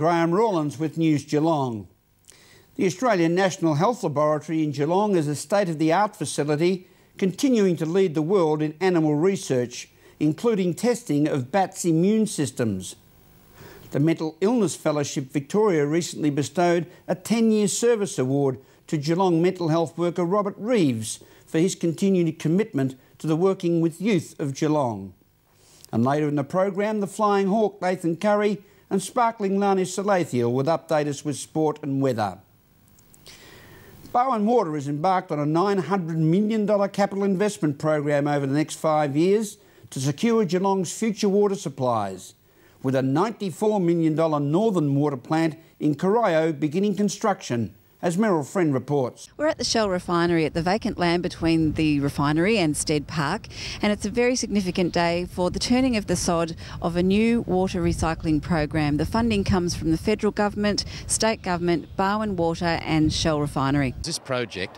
Graham Rawlins with News Geelong. The Australian National Health Laboratory in Geelong is a state-of-the-art facility continuing to lead the world in animal research, including testing of bats' immune systems. The Mental Illness Fellowship Victoria recently bestowed a 10-year service award to Geelong mental health worker Robert Reeves for his continued commitment to the working with youth of Geelong. And later in the program, the Flying Hawk Nathan Curry and Sparkling Lani Salathiel will update us with sport and weather. Bowen Water has embarked on a $900 million capital investment program over the next 5 years to secure Geelong's future water supplies, with a $94 million northern water plant in Corio beginning construction, as Meryl Friend reports. We're at the Shell refinery at the vacant land between the refinery and Stead Park, and it's a very significant day for the turning of the sod of a new water recycling program. The funding comes from the federal government, state government, Bowen Water and Shell refinery. This project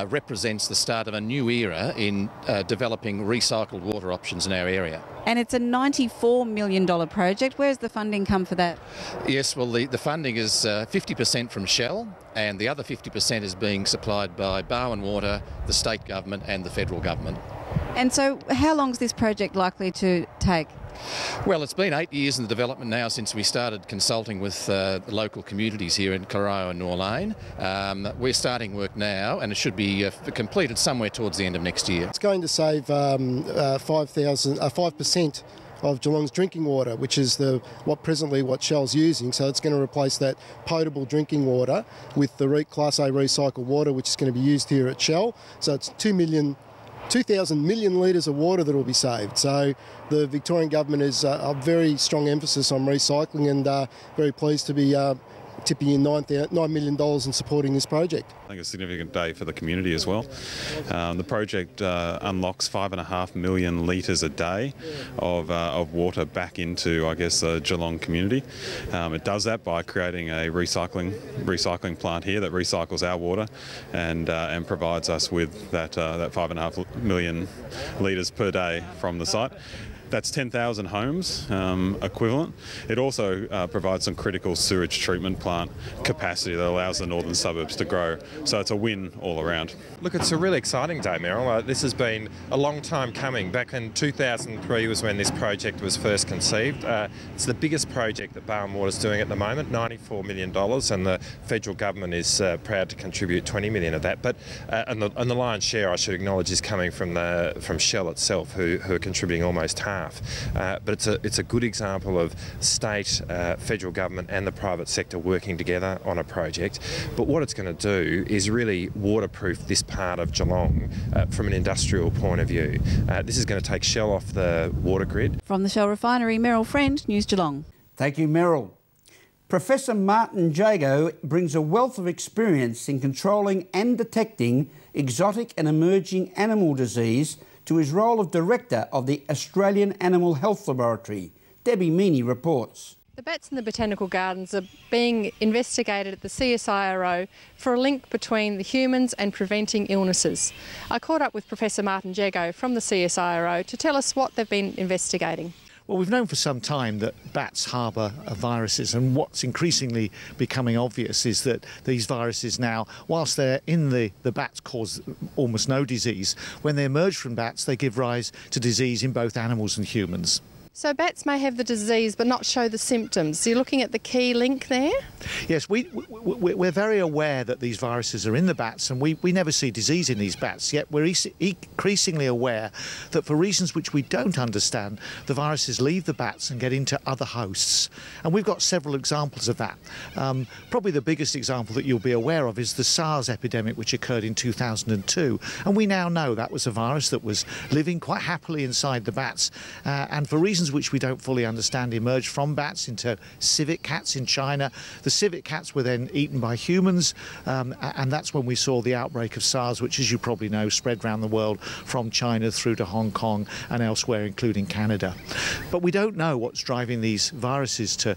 represents the start of a new era in developing recycled water options in our area. And it's a $94 million project. Where's the funding come for that? Yes, well, the funding is 50% from Shell, and the other 50% is being supplied by Bowen Water, the state government and the federal government. And so how long is this project likely to take? Well, it's been 8 years in the development now since we started consulting with the local communities here in Corio and Norlane. We're starting work now and it should be completed somewhere towards the end of next year. It's going to save 5% of Geelong's drinking water, which is what Shell's using. So it's going to replace that potable drinking water with the Class A recycled water, which is going to be used here at Shell. So it's 2,000 million litres of water that will be saved. So the Victorian government is a very strong emphasis on recycling, and very pleased to be tipping in $9 million in supporting this project. I think it's a significant day for the community as well. The project unlocks 5.5 million litres a day of water back into, I guess, the Geelong community. It does that by creating a recycling plant here that recycles our water and provides us with that 5.5 million litres per day from the site. That's 10,000 homes equivalent. It also provides some critical sewage treatment plant capacity that allows the northern suburbs to grow. So it's a win all around. Look, it's a really exciting day, Meryl. This has been a long time coming. Back in 2003 was when this project was first conceived. It's the biggest project that Bowen Water is doing at the moment, $94 million, and the federal government is proud to contribute $20 million of that. But and the lion's share, I should acknowledge, is coming from Shell itself, who are contributing almost half. But it's a good example of state, federal government and the private sector working together on a project. But what it's going to do is really waterproof this part of Geelong from an industrial point of view. This is going to take Shell off the water grid. From the Shell refinery, Meryl Friend, News Geelong. Thank you, Meryl. Professor Martin Jago brings a wealth of experience in controlling and detecting exotic and emerging animal disease to his role of Director of the Australian Animal Health Laboratory. Debbie Meaney reports. The bats in the botanical gardens are being investigated at the CSIRO for a link between the humans and preventing illnesses. I caught up with Professor Martin Jago from the CSIRO to tell us what they've been investigating. Well, we've known for some time that bats harbour viruses, and what's increasingly becoming obvious is that these viruses now, whilst they're in the bats, cause almost no disease. When they emerge from bats, they give rise to disease in both animals and humans. So bats may have the disease but not show the symptoms. So you're looking at the key link there? Yes, we're very aware that these viruses are in the bats, and we never see disease in these bats, yet we're increasingly aware that for reasons which we don't understand, the viruses leave the bats and get into other hosts. And we've got several examples of that. Probably the biggest example that you'll be aware of is the SARS epidemic, which occurred in 2002. And we now know that was a virus that was living quite happily inside the bats, and for reasons which we don't fully understand, emerged from bats into civet cats in China. The civet cats were then eaten by humans, and that's when we saw the outbreak of SARS, which, as you probably know, spread around the world from China through to Hong Kong and elsewhere, including Canada. But we don't know what's driving these viruses to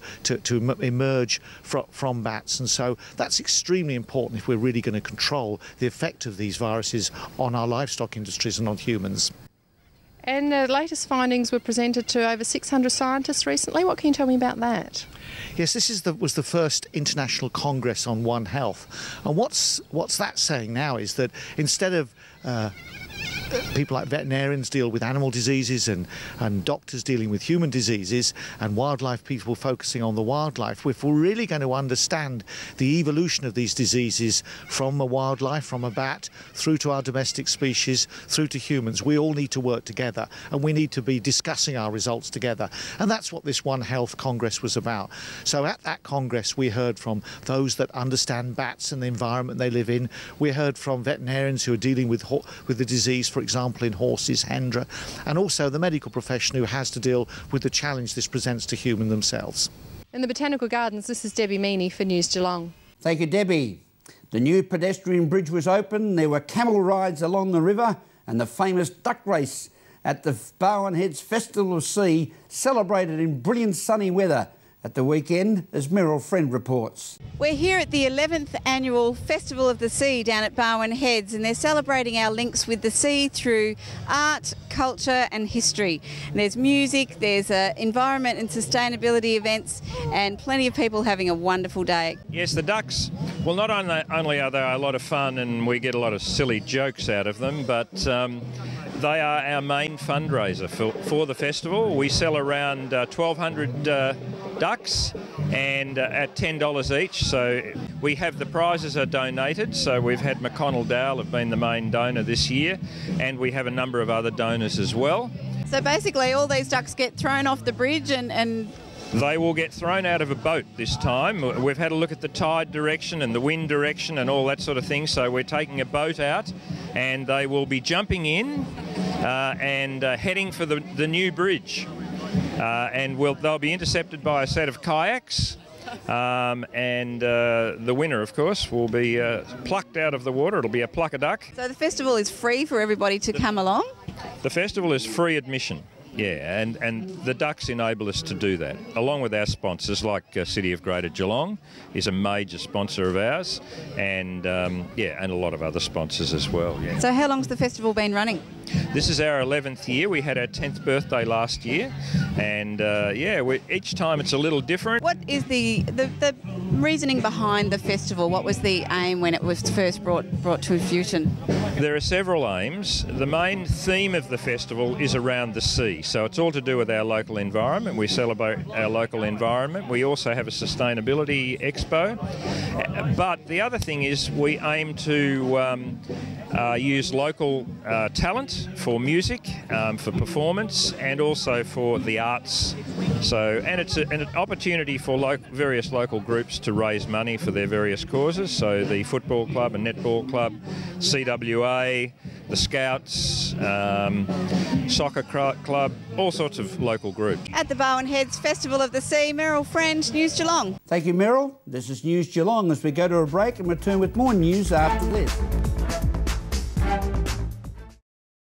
emerge from bats, and so that's extremely important if we're really going to control the effect of these viruses on our livestock industries and on humans. And the latest findings were presented to over 600 scientists recently. What can you tell me about that? Yes, this was the first international congress on One Health, and what's that saying now is that instead of people like veterinarians deal with animal diseases and doctors dealing with human diseases and wildlife people focusing on the wildlife, if we're really going to understand the evolution of these diseases from a wildlife, from a bat, through to our domestic species, through to humans, we all need to work together and we need to be discussing our results together. And that's what this One Health Congress was about. So at that Congress we heard from those that understand bats and the environment they live in. We heard from veterinarians who are dealing with the disease, for example, in horses, Hendra, and also the medical profession who has to deal with the challenge this presents to humans themselves. In the Botanical Gardens, this is Debbie Meaney for News Geelong. Thank you, Debbie. The new pedestrian bridge was open, there were camel rides along the river and the famous duck race at the Barwon Heads Festival of Sea, celebrated in brilliant sunny weather at the weekend, as Meryl Friend reports. We're here at the 11th annual Festival of the Sea down at Barwon Heads, and they're celebrating our links with the sea through art, culture and history. And there's music, there's environment and sustainability events, and plenty of people having a wonderful day. Yes, the ducks, well, not only are they a lot of fun and we get a lot of silly jokes out of them, but they are our main fundraiser for the festival. We sell around 1,200 ducks and at $10 each. So we have the prizes are donated. So we've had McConnell Dowell have been the main donor this year, and we have a number of other donors as well. So basically all these ducks get thrown off the bridge and they will get thrown out of a boat this time. We've had a look at the tide direction and the wind direction and all that sort of thing. So we're taking a boat out and they will be jumping in and heading for the new bridge. And they'll be intercepted by a set of kayaks. And the winner, of course, will be plucked out of the water. It'll be a pluck a duck. So the festival is free for everybody to come along? The festival is free admission. Yeah, and the ducks enable us to do that, along with our sponsors, like City of Greater Geelong is a major sponsor of ours, and and a lot of other sponsors as well. Yeah. So how long's the festival been running? This is our 11th year. We had our 10th birthday last year, and each time it's a little different. What is the reasoning behind the festival? What was the aim when it was first brought to fruition? There are several aims. The main theme of the festival is around the sea. So it's all to do with our local environment. We celebrate our local environment. We also have a sustainability expo. But the other thing is we aim to use local talent for music, for performance, and also for the arts. And it's an opportunity for various local groups to raise money for their various causes. So the football club and netball club, CWA, the Scouts, soccer club, all sorts of local groups. At the Barwon Heads Festival of the Sea, Meryl Friend, News Geelong. Thank you, Meryl. This is News Geelong as we go to a break and return with more news after this.